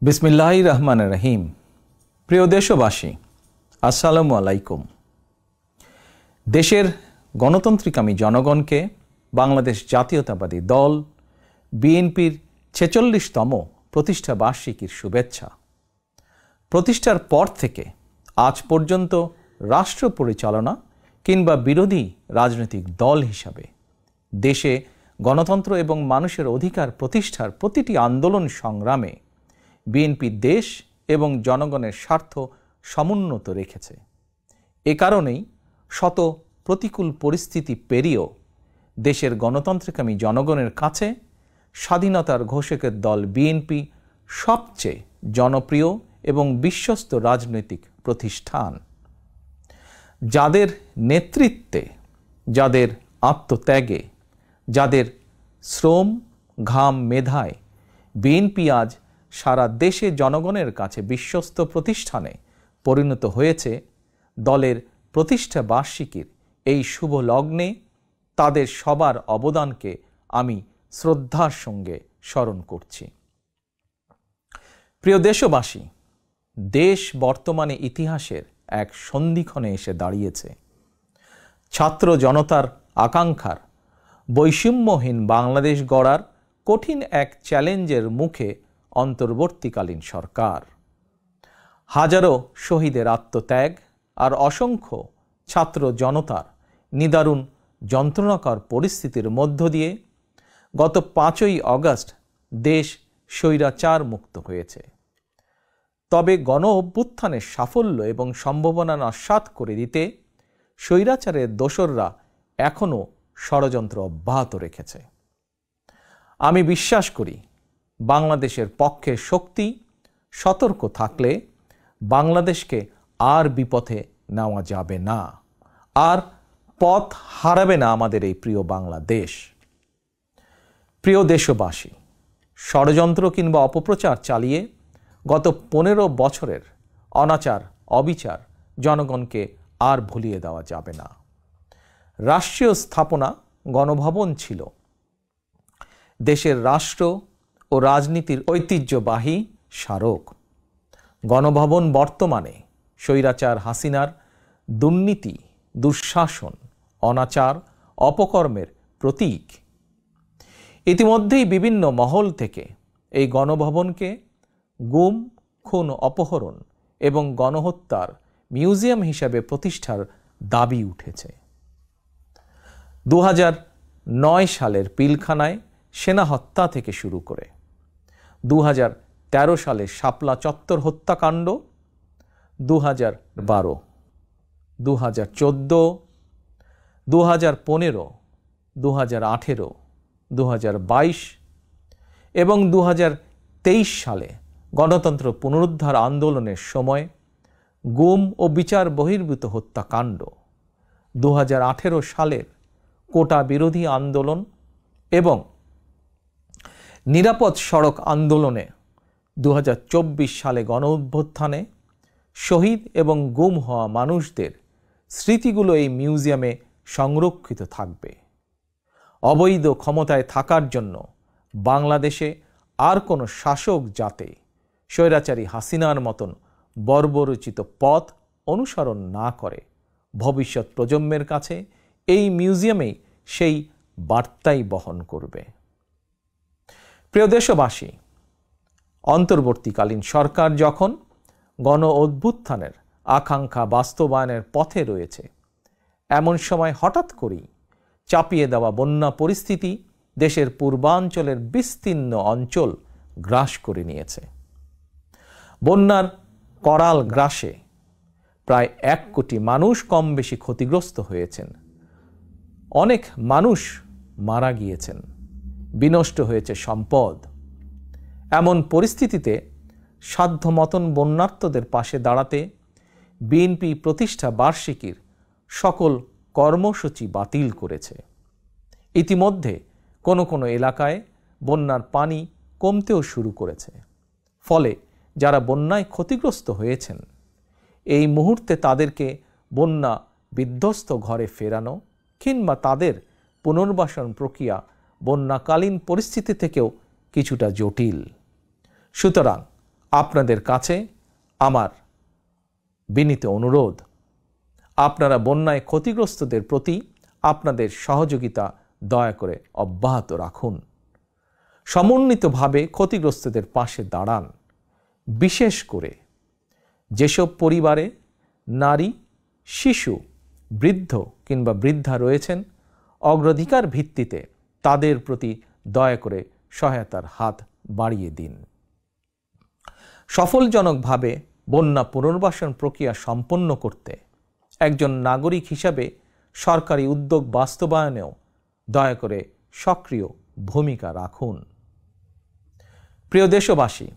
বিসমিল্লাহির রহমানির রহিম। প্রিয় দেশবাসী, আসসালামু আলাইকুম। দেশের গণতন্ত্রিকামী জনগণকে বাংলাদেশ জাতীয়তাবাদী দল বিএনপির ৪৬তম প্রতিষ্ঠা বার্ষিকীর শুভেচ্ছা। প্রতিষ্ঠার পর থেকে আজ পর্যন্ত রাষ্ট্র পরিচালনা কিংবা বিরোধী রাজনৈতিক দল হিসাবে দেশে গণতন্ত্র এবং মানুষের অধিকার প্রতিষ্ঠার প্রতিটি আন্দোলন সংগ্রামে বিএনপি দেশ এবং জনগণের স্বার্থ সমুন্নত রেখেছে। এ কারণেই শত প্রতিকূল পরিস্থিতি পেরিয়েও দেশের গণতন্ত্রকামী জনগণের কাছে স্বাধীনতার ঘোষকের দল বিএনপি সবচেয়ে জনপ্রিয় এবং বিশ্বস্ত রাজনৈতিক প্রতিষ্ঠান। যাদের নেতৃত্বে, যাদের আত্মত্যাগে, যাদের শ্রম, ঘাম, মেধায় বিএনপি আজ সারা দেশে জনগণের কাছে বিশ্বস্ত প্রতিষ্ঠানে পরিণত হয়েছে, দলের প্রতিষ্ঠা বার্ষিকীর এই শুভ লগ্নে তাদের সবার অবদানকে আমি শ্রদ্ধার সঙ্গে স্মরণ করছি। প্রিয় দেশবাসী, দেশ বর্তমানে ইতিহাসের এক সন্ধিক্ষণে এসে দাঁড়িয়েছে। ছাত্র জনতার আকাঙ্ক্ষার বৈষম্যহীন বাংলাদেশ গড়ার কঠিন এক চ্যালেঞ্জের মুখে অন্তর্বর্তীকালীন সরকার। হাজারো শহীদের আত্মত্যাগ আর অসংখ্য ছাত্র জনতার নিদারুণ যন্ত্রণাকর পরিস্থিতির মধ্য দিয়ে গত ৫ই আগস্ট দেশ স্বৈরাচার মুক্ত হয়েছে। তবে গণ অভ্যুত্থানের সাফল্য এবং সম্ভাবনা নস্যাৎ করে দিতে স্বৈরাচারের দোসররা এখনও ষড়যন্ত্র অব্যাহত রেখেছে। আমি বিশ্বাস করি, বাংলাদেশের পক্ষে শক্তি সতর্ক থাকলে বাংলাদেশকে আর বিপথে নেওয়া যাবে না, আর পথ হারাবে না আমাদের এই প্রিয় বাংলাদেশ। প্রিয় দেশবাসী, ষড়যন্ত্র কিংবা অপপ্রচার চালিয়ে গত ১৫ বছরের অনাচার, অবিচার জনগণকে আর ভুলিয়ে দেওয়া যাবে না। রাষ্ট্রীয় স্থাপনা গণভবন ছিল দেশের রাষ্ট্র ও রাজনীতির ঐতিহ্যবাহী স্মারক। গণভবন বর্তমানে স্বৈরাচার হাসিনার দুর্নীতি, দুঃশাসন, অনাচার, অপকর্মের প্রতীক। ইতিমধ্যেই বিভিন্ন মহল থেকে এই গণভবনকে গুম, খুন, অপহরণ এবং গণহত্যার মিউজিয়াম হিসাবে প্রতিষ্ঠার দাবি উঠেছে। ২০০৯ সালের পিলখানায় সেনা হত্যা থেকে শুরু করে ২০১৩ সালে শাপলা চত্বর হত্যাকাণ্ড, ২০১২, ২০১৪, ২০১৫, ২০১৮, ২০২২ এবং ২০২৩ সালে গণতন্ত্র পুনরুদ্ধার আন্দোলনের সময় গুম ও বিচার বহির্ভূত হত্যাকাণ্ড, ২০১৮ সালের কোটা বিরোধী আন্দোলন এবং নিরাপদ সড়ক আন্দোলনে, ২০২৪ সালে গণ অভ্যুত্থানে শহীদ এবং গুম হওয়া মানুষদের স্মৃতিগুলো এই মিউজিয়ামে সংরক্ষিত থাকবে। অবৈধ ক্ষমতায় থাকার জন্য বাংলাদেশে আর কোনো শাসক যাতে স্বৈরাচারী হাসিনার মতন বর্বরোচিত পথ অনুসরণ না করে, ভবিষ্যৎ প্রজন্মের কাছে এই মিউজিয়ামেই সেই বার্তাই বহন করবে। প্রিয় দেশবাসী, অন্তর্বর্তীকালীন সরকার যখন গণ অভ্যুত্থানের আকাঙ্ক্ষা বাস্তবায়নের পথে রয়েছে, এমন সময় হঠাৎ করেই চাপিয়ে দেওয়া বন্যা পরিস্থিতি দেশের পূর্বাঞ্চলের বিস্তীর্ণ অঞ্চল গ্রাস করে নিয়েছে। বন্যার করাল গ্রাসে প্রায় ১ কোটি মানুষ কম বেশি ক্ষতিগ্রস্ত হয়েছেন। অনেক মানুষ মারা গিয়েছেন, বিনষ্ট হয়েছে সম্পদ। এমন পরিস্থিতিতে সাধ্যমতন বন্যার্তদের পাশে দাঁড়াতে বিএনপি প্রতিষ্ঠা বার্ষিকীর সকল কর্মসূচি বাতিল করেছে। ইতিমধ্যে কোনো কোনো এলাকায় বন্যার পানি কমতেও শুরু করেছে। ফলে যারা বন্যায় ক্ষতিগ্রস্ত হয়েছেন, এই মুহূর্তে তাদেরকে বন্যা বিধ্বস্ত ঘরে ফেরানো কিংবা তাদের পুনর্বাসন প্রক্রিয়া বন্যাকালীন পরিস্থিতি থেকেও কিছুটা জটিল। সুতরাং আপনাদের কাছে আমার বিনীত অনুরোধ, আপনারা বন্যায় ক্ষতিগ্রস্তদের প্রতি আপনাদের সহযোগিতা দয়া করে অব্যাহত রাখুন। সমন্বিতভাবে ক্ষতিগ্রস্তদের পাশে দাঁড়ান। বিশেষ করে যেসব পরিবারে নারী, শিশু, বৃদ্ধ কিংবা বৃদ্ধা রয়েছেন, অগ্রাধিকার ভিত্তিতে তাদের প্রতি দয়া করে সহায়তার হাত বাড়িয়ে দিন। সফলজনকভাবে বন্যা পুনর্বাসন প্রক্রিয়া সম্পন্ন করতে একজন নাগরিক হিসাবে সরকারি উদ্যোগ বাস্তবায়নেও দয়া করে সক্রিয় ভূমিকা রাখুন। প্রিয় দেশবাসী,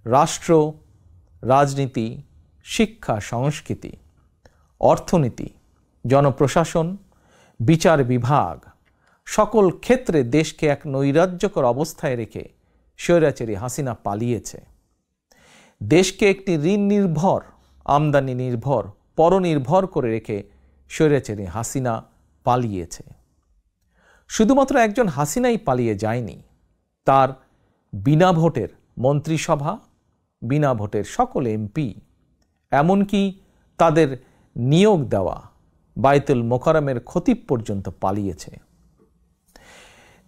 রাষ্ট্র, রাজনীতি, শিক্ষা, সংস্কৃতি, অর্থনীতি, জনপ্রশাসন, বিচার বিভাগ সকল ক্ষেত্রে দেশকে এক নৈরাজ্যকর অবস্থায় রেখে স্বৈরাচারী হাসিনা পালিয়েছে। দেশকে একটি ঋণ নির্ভর, আমদানি নির্ভর, পরনির্ভর করে রেখে স্বৈরাচারী হাসিনা পালিয়েছে। শুধুমাত্র একজন হাসিনাই পালিয়ে যায়নি, তার বিনা ভোটের মন্ত্রিসভা, বিনা ভোটের সকল এমপি, এমনকি তাদের নিয়োগ দেওয়া বায়তুল মোকাররমের খতিব পর্যন্ত পালিয়েছে।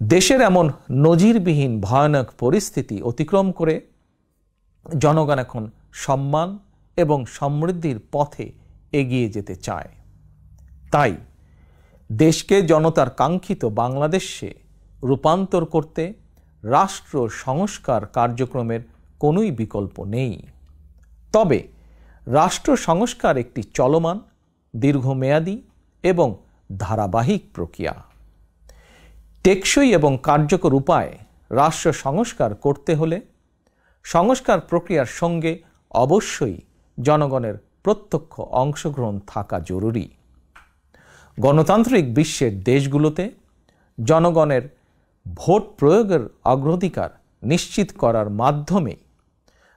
দেশের এমন নজিরবিহীন ভয়ানক পরিস্থিতি অতিক্রম করে জনগণ এখন সম্মান এবং সমৃদ্ধির পথে এগিয়ে যেতে চায়। তাই দেশকে জনতার কাঙ্ক্ষিত বাংলাদেশে রূপান্তর করতে রাষ্ট্র সংস্কার কার্যক্রমের কোনোই বিকল্প নেই। তবে রাষ্ট্র সংস্কার একটি চলমান, দীর্ঘমেয়াদী এবং ধারাবাহিক প্রক্রিয়া। টেকসই এবং কার্যকর উপায়ে রাষ্ট্র সংস্কার করতে হলে সংস্কার প্রক্রিয়ার সঙ্গে অবশ্যই জনগণের প্রত্যক্ষ অংশগ্রহণ থাকা জরুরি। গণতান্ত্রিক বিশ্বের দেশগুলোতে জনগণের ভোট প্রয়োগের অগ্রাধিকার নিশ্চিত করার মাধ্যমে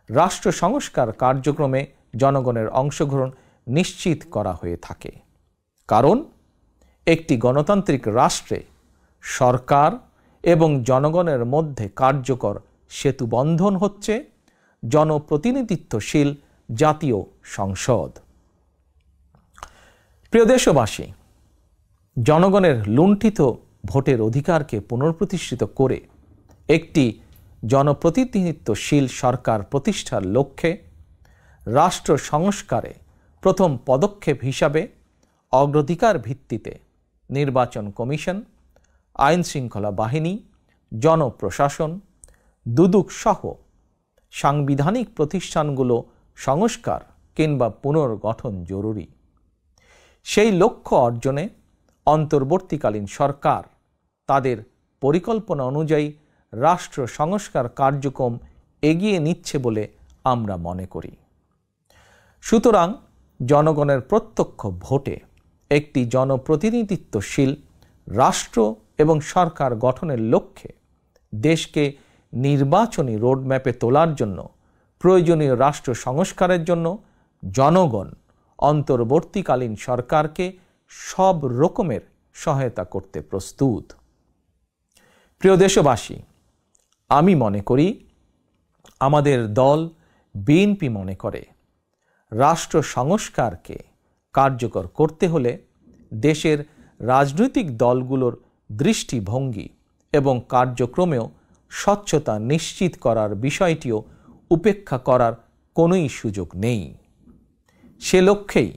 রাষ্ট্র সংস্কার কার্যক্রমে জনগণের অংশগ্রহণ নিশ্চিত করা হয়ে থাকে। কারণ একটি গণতান্ত্রিক রাষ্ট্রে সরকার এবং জনগণের মধ্যে কার্যকর সেতুবন্ধন হচ্ছে জনপ্রতিনিধিত্বশীল জাতীয় সংসদ। প্রিয় দেশবাসী, জনগণের লুণ্ঠিত ভোটের অধিকারকে পুনঃপ্রতিষ্ঠিত করে একটি জনপ্রতিনিধিত্বশীল সরকার প্রতিষ্ঠার লক্ষ্যে রাষ্ট্র সংস্কারে প্রথম পদক্ষেপ হিসাবে অগ্রাধিকার ভিত্তিতে নির্বাচন কমিশন, আইন শৃঙ্খলা বাহিনী, জনপ্রশাসন, দুদক সহ সাংবিধানিক প্রতিষ্ঠানগুলো সংস্কার কিংবা পুনর্গঠন জরুরি। সেই লক্ষ্য অর্জনে অন্তর্বর্তীকালীন সরকার তাদের পরিকল্পনা অনুযায়ী রাষ্ট্র সংস্কার কার্যক্রম এগিয়ে নিচ্ছে বলে আমরা মনে করি। সুতরাং জনগণের প্রত্যক্ষ ভোটে একটি জনপ্রতিনিধিত্বশীল রাষ্ট্র এবং সরকার গঠনের লক্ষ্যে দেশকে নির্বাচনী রোডম্যাপে তোলার জন্য প্রয়োজনীয় রাষ্ট্র সংস্কারের জন্য জনগণ অন্তর্বর্তীকালীন সরকারকে সব রকমের সহায়তা করতে প্রস্তুত। প্রিয় দেশবাসী, আমি মনে করি, আমাদের দল বিএনপি মনে করে, রাষ্ট্র সংস্কারকে কার্যকর করতে হলে দেশের রাজনৈতিক দলগুলোর দৃষ্টিভঙ্গি এবং কার্যক্রমেও স্বচ্ছতা নিশ্চিত করার বিষয়টিও উপেক্ষা করার কোনোই সুযোগ নেই। সে লক্ষ্যেই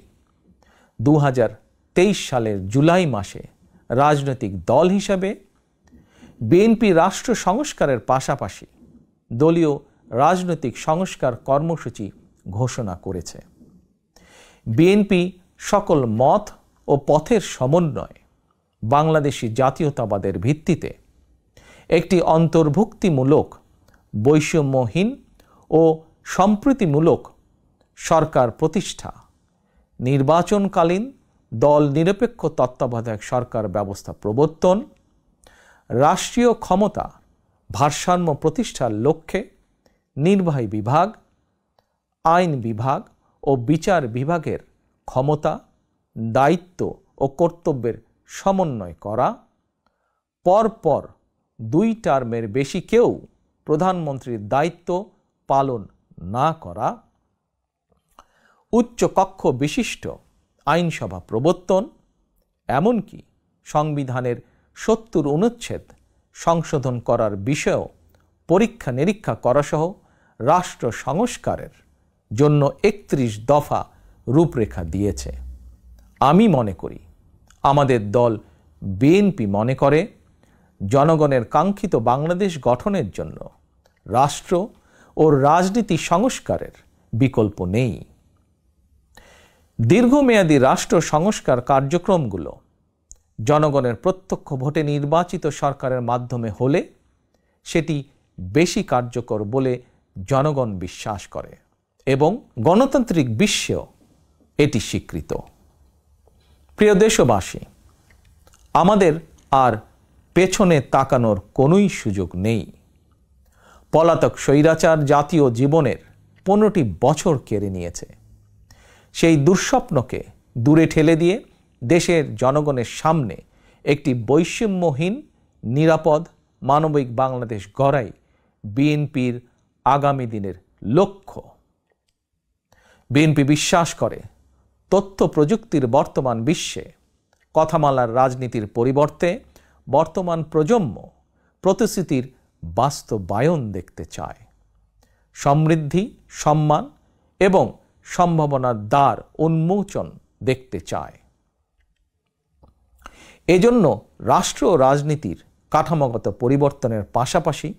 2023 সালের জুলাই মাসে রাজনৈতিক দল হিসাবে বিএনপি রাষ্ট্র সংস্কারের পাশাপাশি দলীয় রাজনৈতিক সংস্কার কর্মসূচি ঘোষণা করেছে। বিএনপি সকল মত ও পথের সমন্বয়ে বাংলাদেশি জাতীয়তাবাদের ভিত্তিতে একটি অন্তর্ভুক্তিমূলক, বৈষম্যহীন ও সম্প্রীতিমূলক সরকার প্রতিষ্ঠা, নির্বাচনকালীন দল নিরপেক্ষ তত্ত্বাবধায়ক সরকার ব্যবস্থা প্রবর্তন, রাষ্ট্রীয় ক্ষমতা ভারসাম্য প্রতিষ্ঠার লক্ষ্যে নির্বাহী বিভাগ, আইন বিভাগ ও বিচার বিভাগের ক্ষমতা, দায়িত্ব ও কর্তব্যের সমন্বয় করা, পরপর 2 টার্মের বেশি কেউ প্রধানমন্ত্রীর দায়িত্ব পালন না করা, উচ্চ কক্ষ বিশিষ্ট আইনসভা প্রবর্তন, এমনকি সংবিধানের ৭০ অনুচ্ছেদ সংশোধন করার বিষয়েও পরীক্ষা নিরীক্ষা করাসহ রাষ্ট্র সংস্কারের জন্য ৩১ দফা রূপরেখা দিয়েছে। আমি মনে করি, আমাদের দল বিএনপি মনে করে, জনগণের কাঙ্ক্ষিত বাংলাদেশ গঠনের জন্য রাষ্ট্র ও রাজনীতি সংস্কারের বিকল্প নেই। দীর্ঘমেয়াদী রাষ্ট্র সংস্কার কার্যক্রমগুলো জনগণের প্রত্যক্ষ ভোটে নির্বাচিত সরকারের মাধ্যমে হলে সেটি বেশি কার্যকর বলে জনগণ বিশ্বাস করে এবং গণতান্ত্রিক বিশ্বেও এটি স্বীকৃত। প্রিয় দেশবাসী, আমাদের আর পেছনে তাকানোর কোনোই সুযোগ নেই। পলাতক স্বৈরাচার জাতীয় জীবনের ১৫টি বছর কেড়ে নিয়েছে। সেই দুঃস্বপ্নকে দূরে ঠেলে দিয়ে দেশের জনগণের সামনে একটি বৈষম্যহীন, নিরাপদ, মানবিক বাংলাদেশ গড়াই বিএনপির আগামী দিনের লক্ষ্য। বিএনপি বিশ্বাস করে, তথ্য প্রযুক্তির বর্তমান বিশ্বে কথামালার রাজনীতির পরিবর্তে বর্তমান প্রজন্ম প্রতিশ্রুতির বাস্তবায়ন দেখতে চায়। সমৃদ্ধি, সম্মান এবং সম্ভাবনার দ্বার উন্মোচন দেখতে চায়। এজন্য রাষ্ট্র ও রাজনীতির কাঠামোগত পরিবর্তনের পাশাপাশি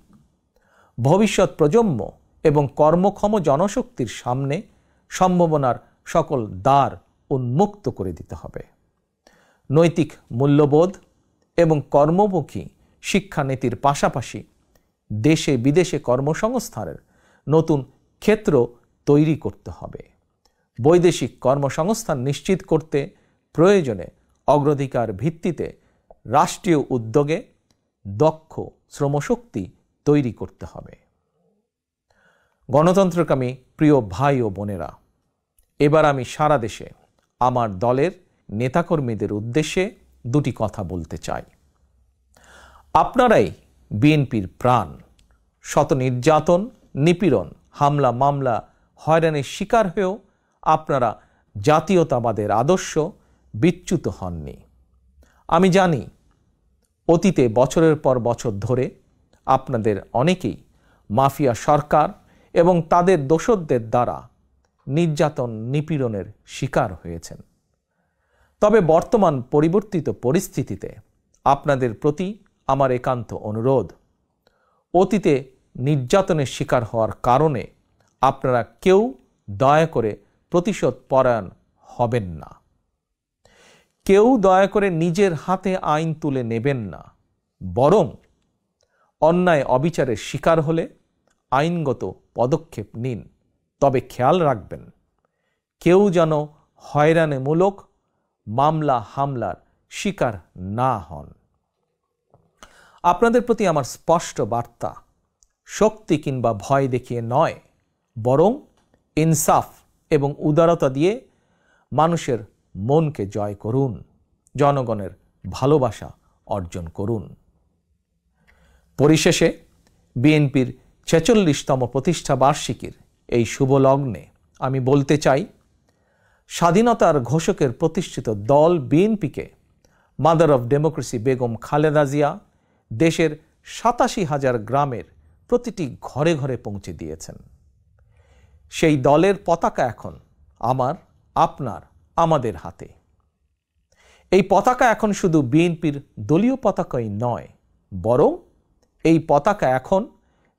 ভবিষ্যৎ প্রজন্ম এবং কর্মক্ষম জনশক্তির সামনে সম্ভাবনার সকল দ্বার উন্মুক্ত করে দিতে হবে। নৈতিক মূল্যবোধ এবং কর্মমুখী শিক্ষানীতির পাশাপাশি দেশে বিদেশে কর্মসংস্থানের নতুন ক্ষেত্র তৈরি করতে হবে। বৈদেশিক কর্মসংস্থান নিশ্চিত করতে প্রয়োজনে অগ্রাধিকার ভিত্তিতে রাষ্ট্রীয় উদ্যোগে দক্ষ শ্রমশক্তি তৈরি করতে হবে। গণতন্ত্রকামী প্রিয় ভাই ও বোনেরা, এবার আমি সারা দেশে আমার দলের নেতাকর্মীদের উদ্দেশ্যে দুটি কথা বলতে চাই। আপনারাই বিএনপির প্রাণ। শত নির্যাতন, নিপীড়ন, হামলা, মামলা, হয়রানির শিকার হয়েও আপনারা জাতীয়তাবাদের আদর্শ বিচ্যুত হননি। আমি জানি, অতীতে বছরের পর বছর ধরে আপনাদের অনেকেই মাফিয়া সরকার এবং তাদের দোসরদের দ্বারা নির্যাতন, নিপীড়নের শিকার হয়েছেন। তবে বর্তমান পরিবর্তিত পরিস্থিতিতে আপনাদের প্রতি আমার একান্ত অনুরোধ, অতীতে নির্যাতনের শিকার হওয়ার কারণে আপনারা কেউ দয়া করে প্রতিশোধ পরায়ণ হবেন না। কেউ দয়া করে নিজের হাতে আইন তুলে নেবেন না। বরং অন্যায় অবিচারের শিকার হলে আইনগত পদক্ষেপ নিন। তবে খেয়াল রাখবেন, কেউ যেন হয়রানিমূলক মামলা হামলার শিকার না হন। আপনাদের প্রতি আমার স্পষ্ট বার্তা, শক্তি কিংবা ভয় দেখিয়ে নয়, বরং ইনসাফ এবং উদারতা দিয়ে মানুষের মনকে জয় করুন, জনগণের ভালোবাসা অর্জন করুন। পরিশেষে বিএনপির ৪৬তম প্রতিষ্ঠা বার্ষিকীর এই শুভ লগ্নে আমি বলতে চাই, স্বাধীনতার ঘোষকের প্রতিষ্ঠিত দল বিএনপিকে mother of democracy Begum Khaleda Zia দেশের ৮৭,০০০ গ্রামের প্রতিটি ঘরে ঘরে পৌঁছে দিয়েছেন। সেই দলের পতাকা এখন আমার, আপনার, আমাদের হাতে। এই পতাকা এখন শুধু বিএনপির দলীয় পতাকাই নয়, বরং এই পতাকা এখন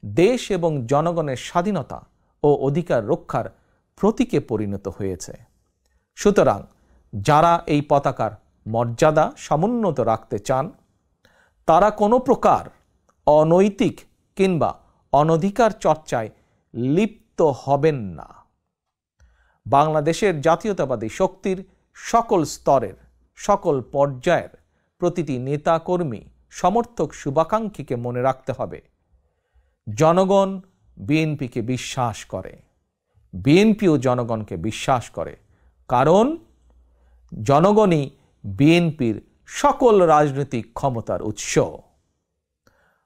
দেশ এবং জনগণের স্বাধীনতা ও অধিকার রক্ষার প্রতীকে পরিণত হয়েছে। সুতরাং যারা এই পতাকার মর্যাদা সমুন্নত রাখতে চান, তারা কোনো প্রকার অনৈতিক কিংবা অনধিকার চর্চায় লিপ্ত হবেন না। বাংলাদেশের জাতীয়তাবাদী শক্তির সকল স্তরের, সকল পর্যায়ের প্রতিটি নেতা, কর্মী, সমর্থক, শুভাকাঙ্ক্ষীকে মনে রাখতে হবে, জনগণ বিএনপিকে বিশ্বাস করে, বিএনপিও জনগণকে বিশ্বাস করে। কারণ জনগণই বিএনপির সকল রাজনৈতিক ক্ষমতার উৎস।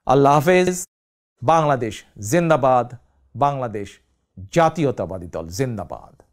আল্লাহ হাফেজ। বাংলাদেশ জিন্দাবাদ, বাংলাদেশ জাতীয়তাবাদী দল জিন্দাবাদ।